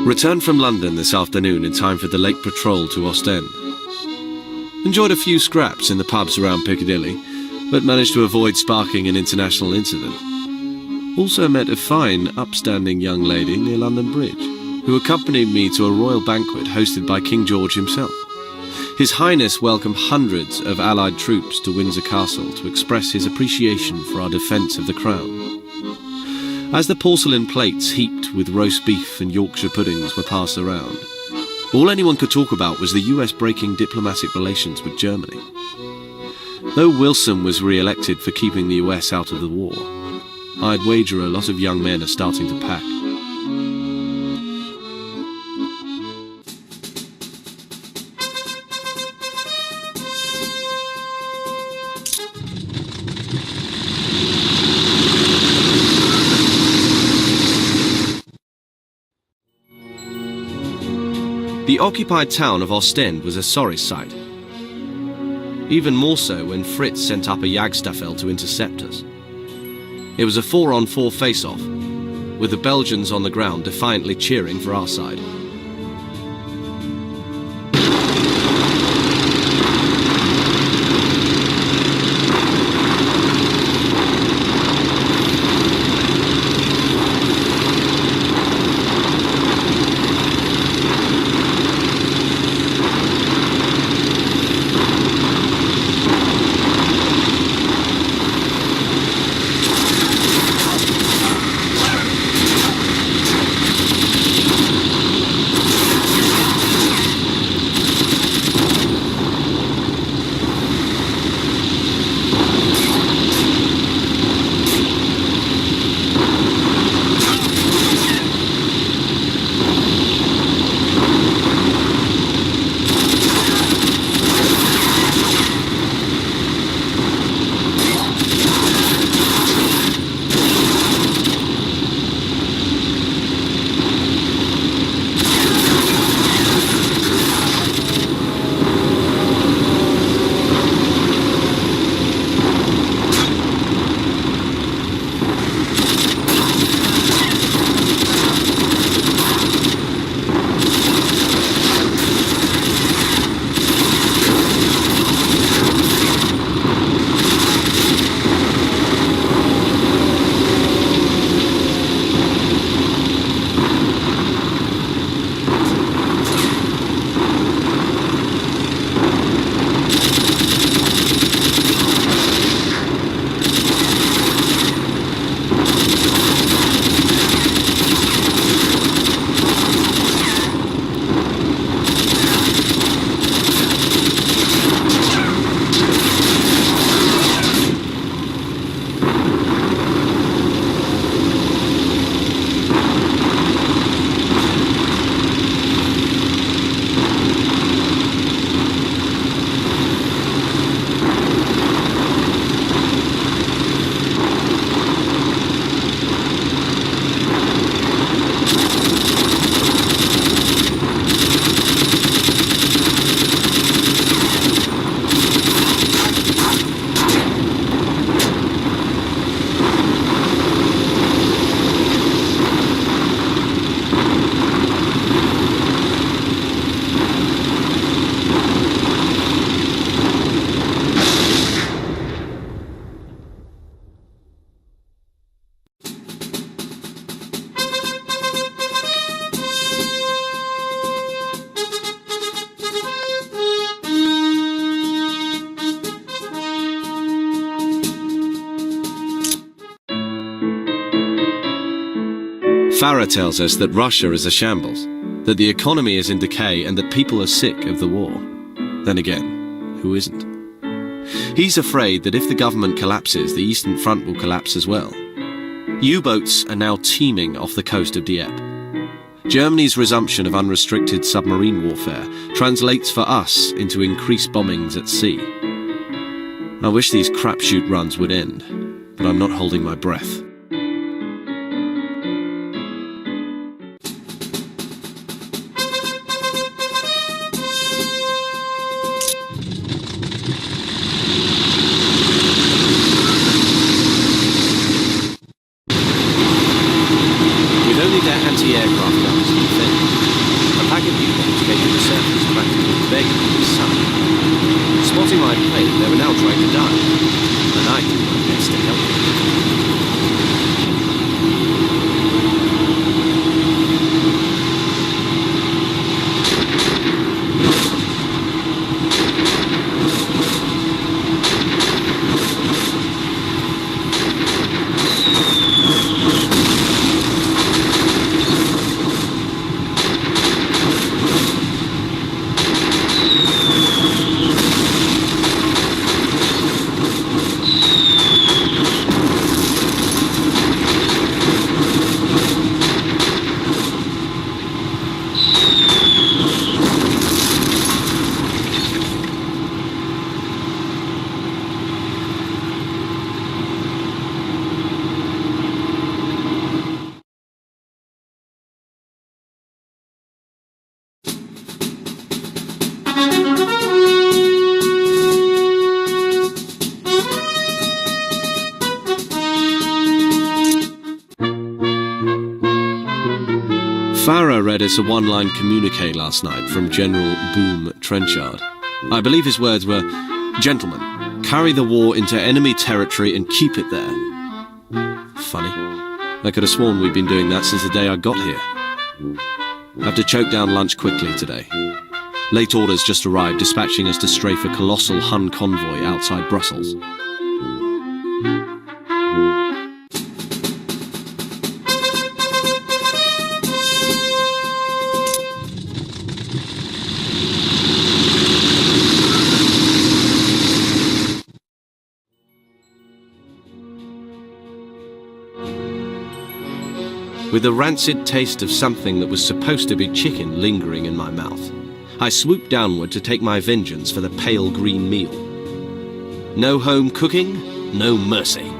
Returned from London this afternoon in time for the late patrol to Ostend. Enjoyed a few scraps in the pubs around Piccadilly, but managed to avoid sparking an international incident. Also met a fine, upstanding young lady near London Bridge, who accompanied me to a royal banquet hosted by King George himself. His Highness welcomed hundreds of Allied troops to Windsor Castle to express his appreciation for our defence of the Crown. As the porcelain plates heaped with roast beef and Yorkshire puddings were passed around, all anyone could talk about was the US breaking diplomatic relations with Germany. Though Wilson was re-elected for keeping the US out of the war, I'd wager a lot of young men are starting to pack. The occupied town of Ostend was a sorry sight. Even more so when Fritz sent up a Jagdstaffel to intercept us. It was a 4-on-4 face-off, with the Belgians on the ground defiantly cheering for our side. Farah tells us that Russia is a shambles, that the economy is in decay and that people are sick of the war. Then again, who isn't? He's afraid that if the government collapses, the Eastern Front will collapse as well. U-boats are now teeming off the coast of Dieppe. Germany's resumption of unrestricted submarine warfare translates for us into increased bombings at sea. I wish these crapshoot runs would end, but I'm not holding my breath. Only their anti-aircraft guns can defend. A pack of U-boats came to the surface practically begging for the sun. Spotting my plane, they were now trying to dive, and I did my best to help them. Farah read us a one-line communique last night from General Boom Trenchard. I believe his words were, "Gentlemen, carry the war into enemy territory and keep it there." Funny. I could have sworn we'd been doing that since the day I got here. I have to choke down lunch quickly today. Late orders just arrived, dispatching us to strafe a colossal Hun convoy outside Brussels. With the rancid taste of something that was supposed to be chicken lingering in my mouth, I swooped downward to take my vengeance for the pale green meal. No home cooking, no mercy.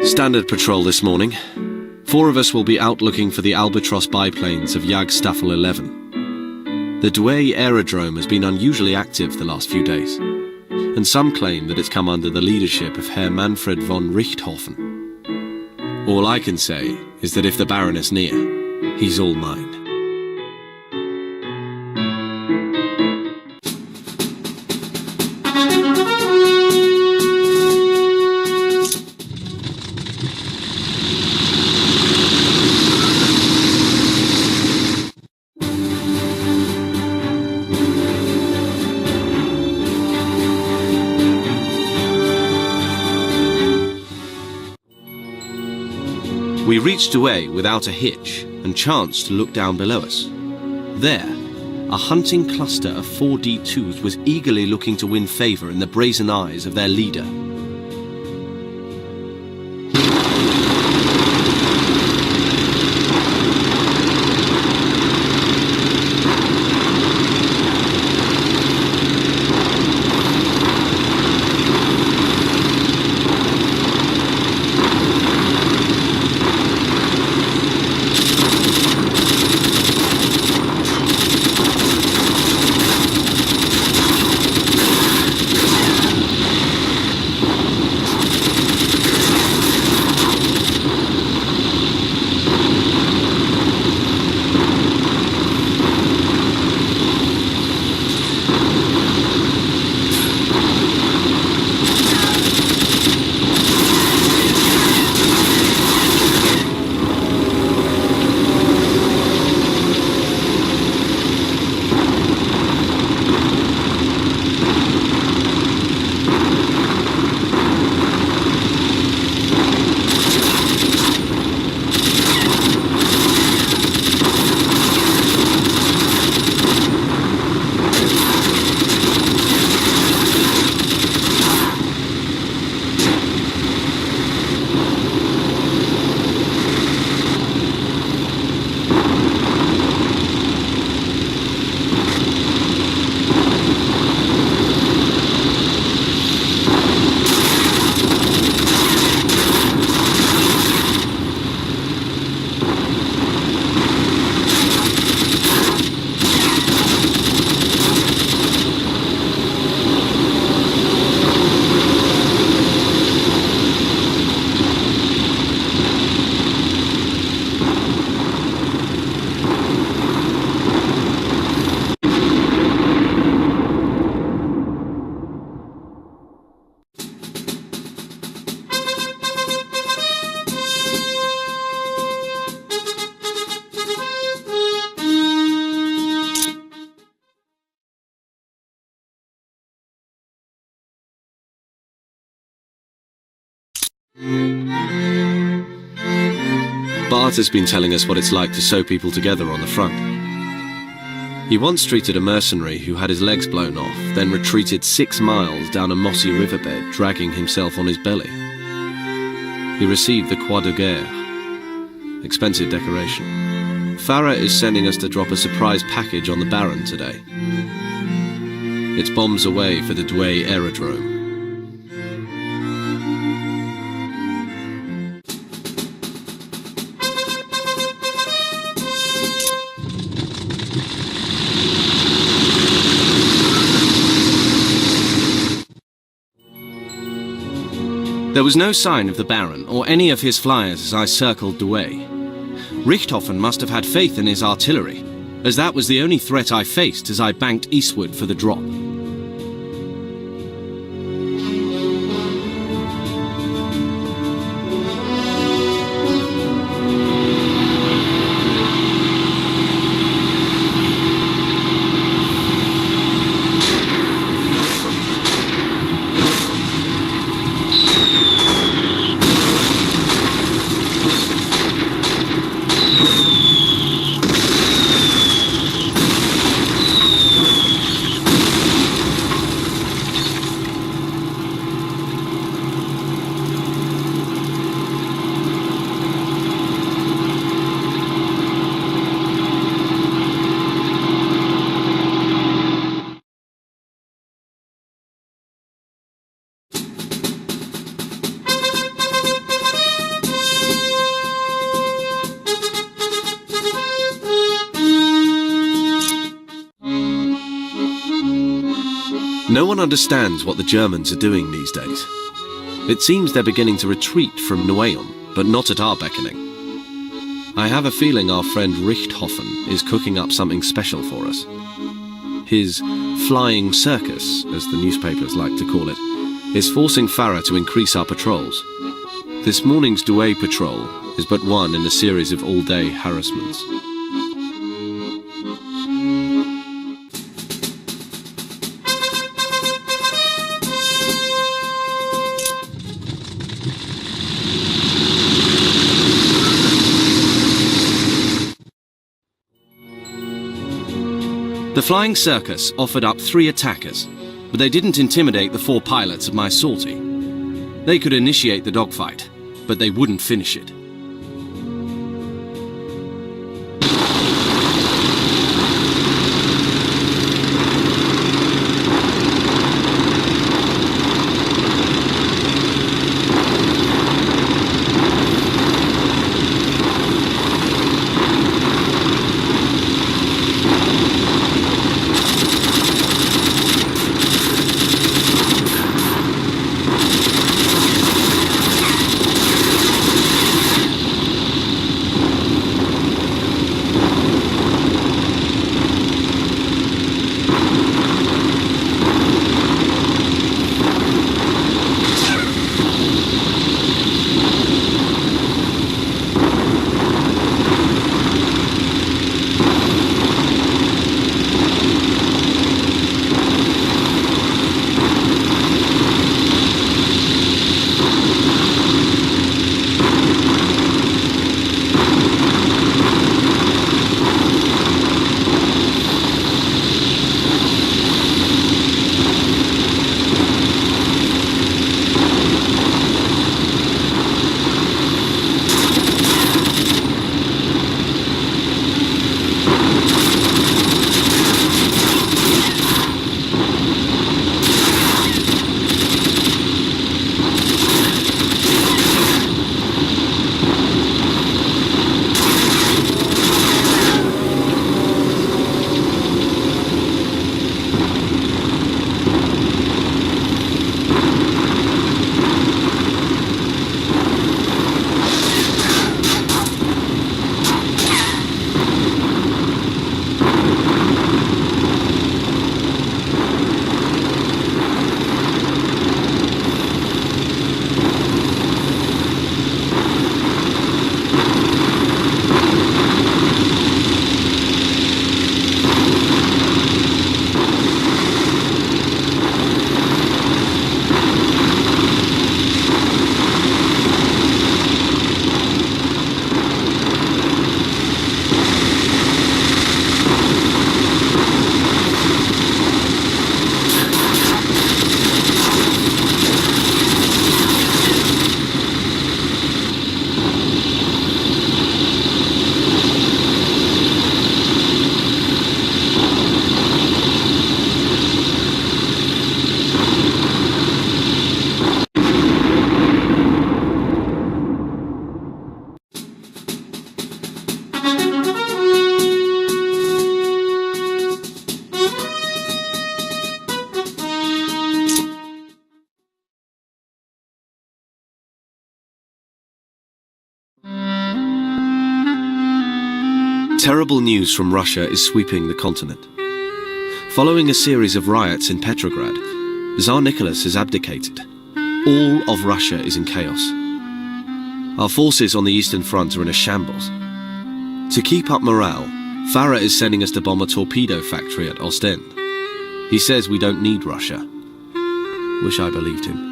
Standard patrol this morning. 4 of us will be out looking for the Albatross biplanes of Jagdstaffel 11. The Douai aerodrome has been unusually active the last few days, and some claim that it's come under the leadership of Herr Manfred von Richthofen. All I can say is that if the Baron is near, he's all mine. We reached Douai without a hitch and chanced to look down below us. There, a hunting cluster of 4D2s was eagerly looking to win favour in the brazen eyes of their leader. Bart has been telling us what it's like to sew people together on the front. He once treated a mercenary who had his legs blown off, then retreated 6 miles down a mossy riverbed, dragging himself on his belly. He received the Croix de Guerre, expensive decoration. Farah is sending us to drop a surprise package on the Baron today. It's bombs away for the Douai aerodrome. There was no sign of the Baron or any of his flyers as I circled Douai. Richthofen must have had faith in his artillery, as that was the only threat I faced as I banked eastward for the drop. No one understands what the Germans are doing these days. It seems they're beginning to retreat from Nueon, but not at our beckoning. I have a feeling our friend Richthofen is cooking up something special for us. His flying circus, as the newspapers like to call it, is forcing Farah to increase our patrols. This morning's Douai patrol is but one in a series of all-day harassments. The flying circus offered up 3 attackers, but they didn't intimidate the 4 pilots of my sortie. They could initiate the dogfight, but they wouldn't finish it. Terrible news from Russia is sweeping the continent. Following a series of riots in Petrograd, Tsar Nicholas has abdicated. All of Russia is in chaos. Our forces on the Eastern Front are in a shambles. To keep up morale, Farah is sending us to bomb a torpedo factory at Ostend. He says we don't need Russia. Wish I believed him.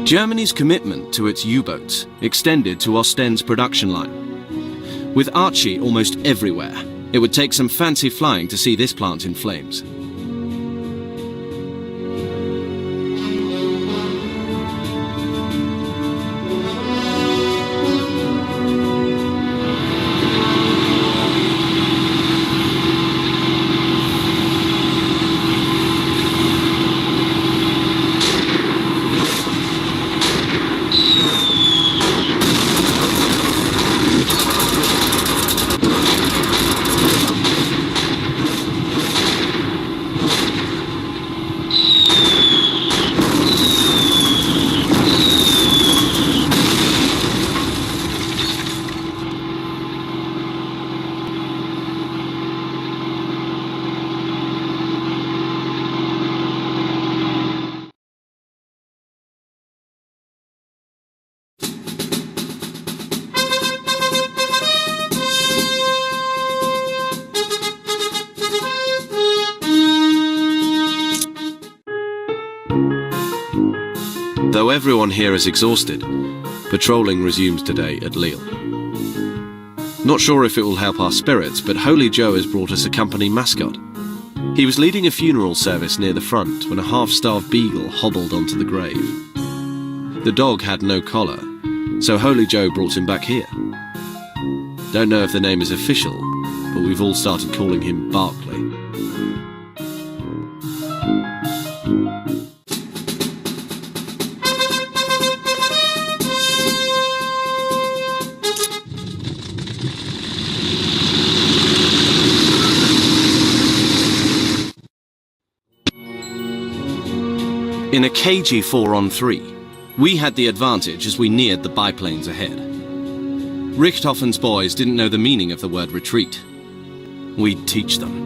Germany's commitment to its U-boats extended to Ostend's production line. With Archie almost everywhere, it would take some fancy flying to see this plant in flames. Though everyone here is exhausted, patrolling resumes today at Lille. Not sure if it will help our spirits, but Holy Joe has brought us a company mascot. He was leading a funeral service near the front when a half-starved beagle hobbled onto the grave. The dog had no collar, so Holy Joe brought him back here. Don't know if the name is official, but we've all started calling him Barclay. In a cagey 4-on-3, we had the advantage as we neared the biplanes ahead. Richthofen's boys didn't know the meaning of the word retreat. We'd teach them.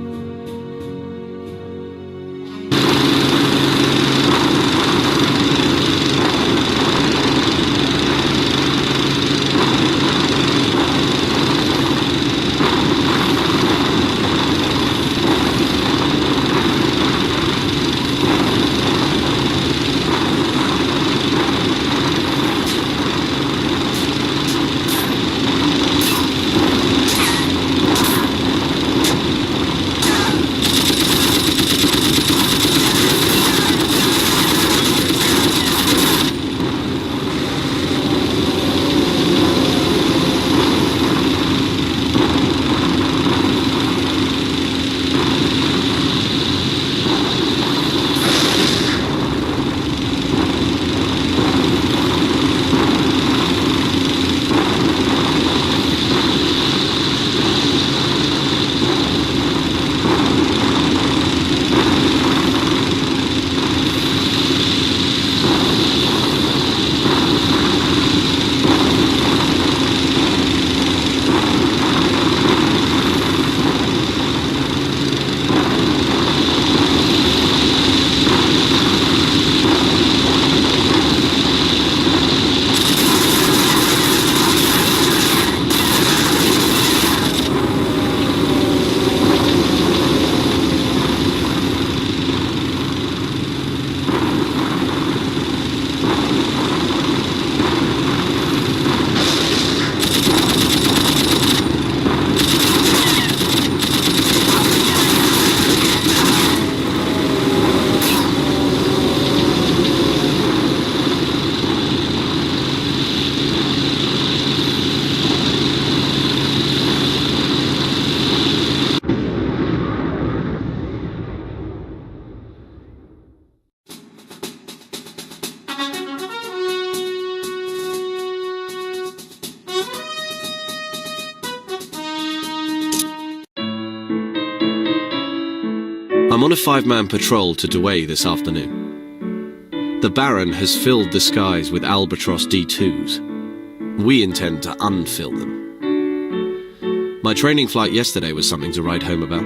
I'm on a 5-man patrol to Douai this afternoon. The Baron has filled the skies with Albatross D2s. We intend to unfill them. My training flight yesterday was something to write home about.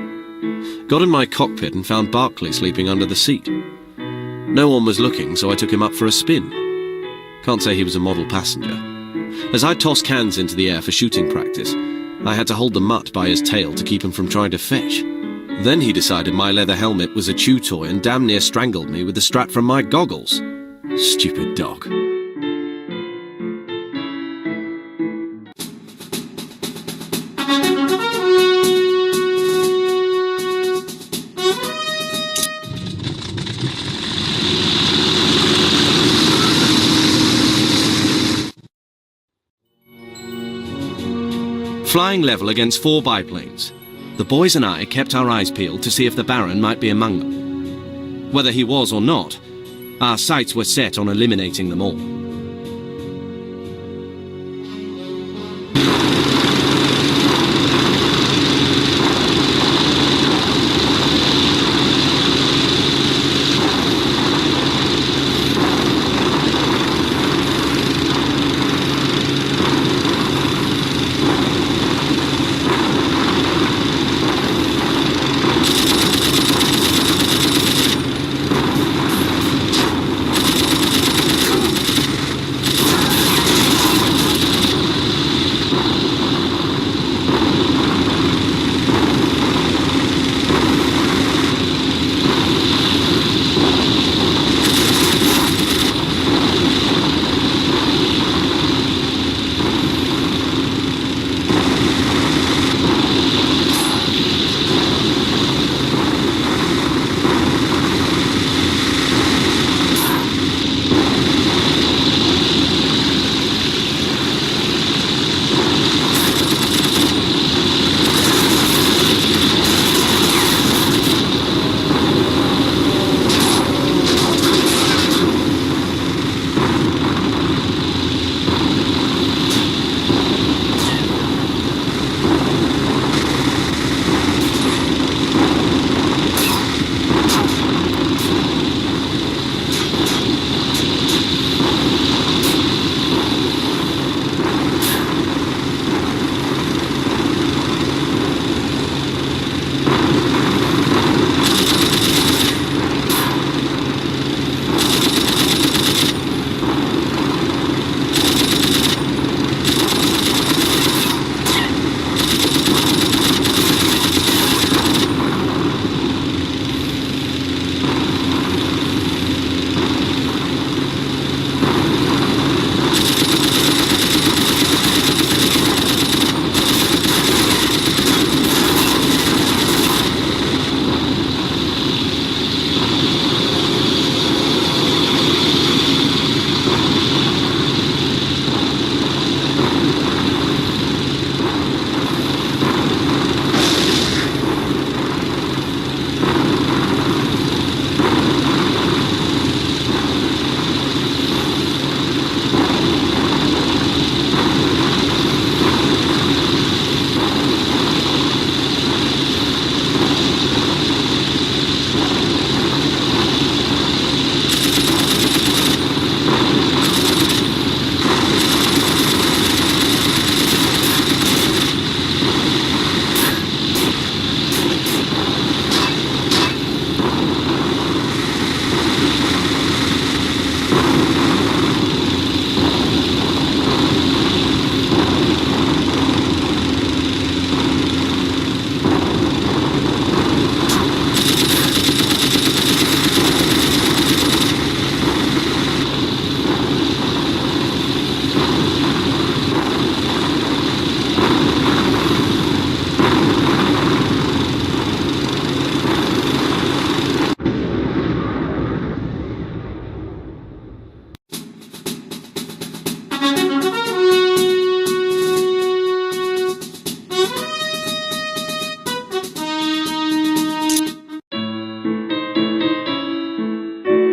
Got in my cockpit and found Barclay sleeping under the seat. No one was looking, so I took him up for a spin. Can't say he was a model passenger. As I tossed cans into the air for shooting practice, I had to hold the mutt by his tail to keep him from trying to fetch. Then he decided my leather helmet was a chew toy and damn near strangled me with the strap from my goggles. Stupid dog. Flying level against 4 biplanes. The boys and I kept our eyes peeled to see if the Baron might be among them. Whether he was or not, our sights were set on eliminating them all.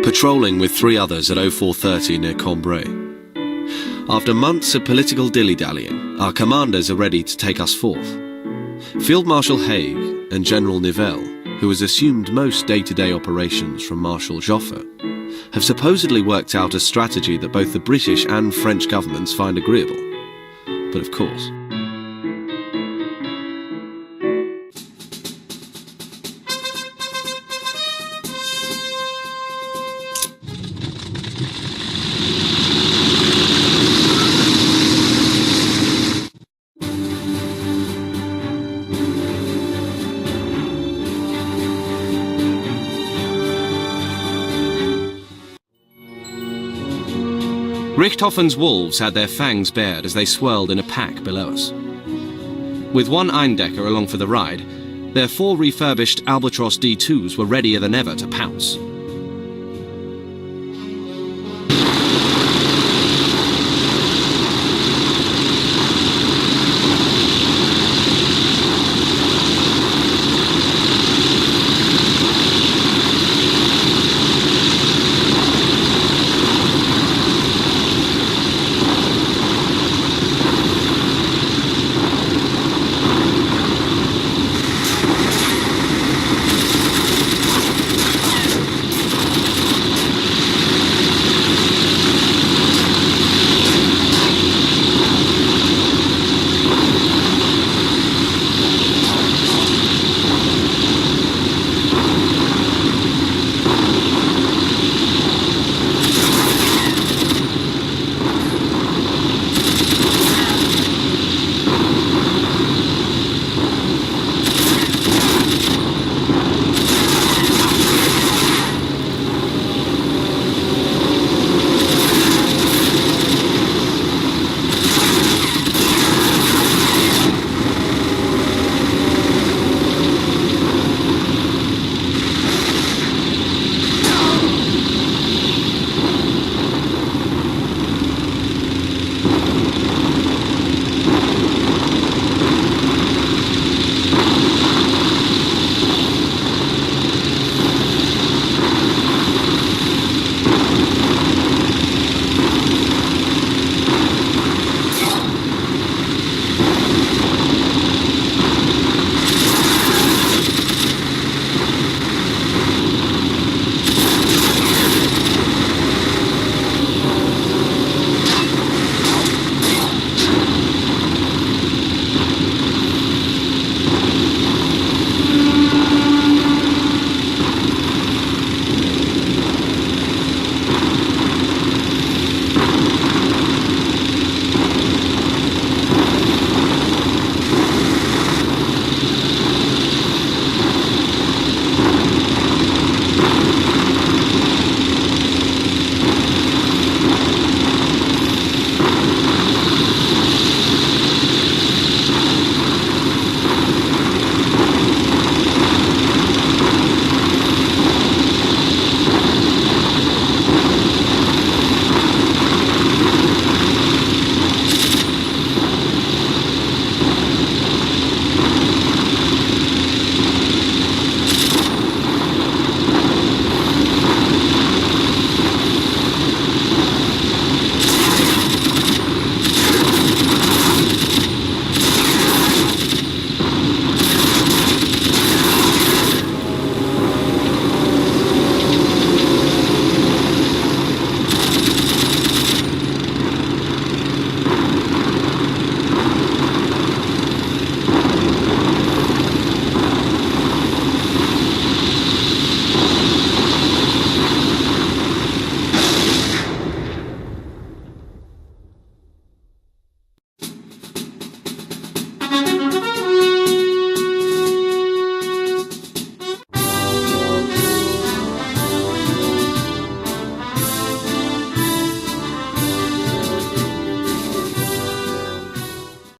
patrolling with 3 others at 0430 near Cambrai. After months of political dilly-dallying, our commanders are ready to take us forth. Field Marshal Haig and General Nivelle, who has assumed most day-to-day operations from Marshal Joffre, have supposedly worked out a strategy that both the British and French governments find agreeable. But of course, Richthofen's wolves had their fangs bared as they swirled in a pack below us. With 1 Eindecker along for the ride, their 4 refurbished Albatros D2s were readier than ever to pounce.